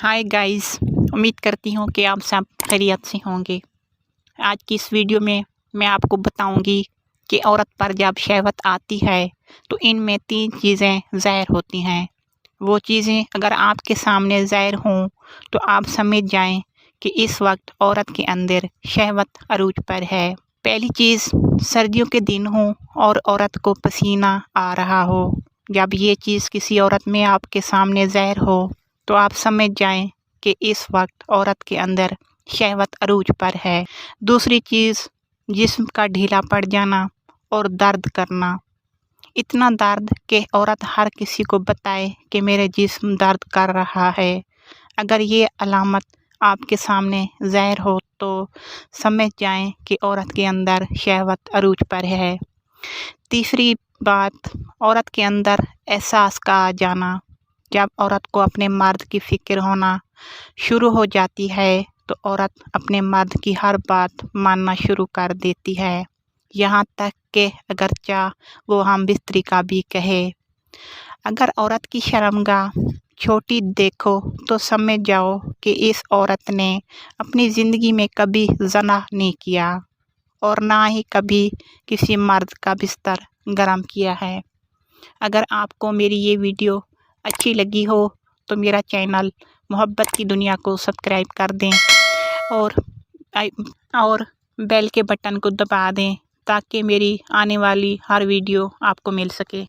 Hi guys, उम्मीद करती हूँ कि आप सब खैरियत से होंगे। आज की इस वीडियो में मैं आपको बताऊंगी कि औरत पर जब शहवत आती है तो इनमें 3 चीज़ें ज़ाहिर होती हैं। वो चीज़ें अगर आपके सामने ज़ाहिर हों तो आप समझ जाएं कि इस वक्त औरत के अंदर शहवत अरूज पर है। पहली चीज़, सर्दियों के दिन हों और औरत को पसीना आ रहा हो। जब ये चीज़ किसी औरत में आपके सामने ज़ाहिर हो तो आप समझ जाएं कि इस वक्त औरत के अंदर शहवत अरूज पर है। दूसरी चीज़, जिस्म का ढीला पड़ जाना और दर्द करना, इतना दर्द कि औरत हर किसी को बताए कि मेरे जिस्म दर्द कर रहा है। अगर ये अलामत आपके सामने ज़ाहिर हो तो समझ जाएं कि औरत के अंदर शहवत अरूज पर है। तीसरी बात, औरत के अंदर एहसास का आ जाना। जब औरत को अपने मर्द की फ़िक्र होना शुरू हो जाती है तो औरत अपने मर्द की हर बात मानना शुरू कर देती है, यहाँ तक कि अगर चाह वो हम बिस्तरी का भी कहे। अगर औरत की शर्मगाह छोटी देखो तो समझ जाओ कि इस औरत ने अपनी ज़िंदगी में कभी ज़ना नहीं किया और ना ही कभी किसी मर्द का बिस्तर गरम किया है। अगर आपको मेरी ये वीडियो अच्छी लगी हो तो मेरा चैनल मोहब्बत की दुनिया को सब्सक्राइब कर दें और बेल के बटन को दबा दें ताकि मेरी आने वाली हर वीडियो आपको मिल सके।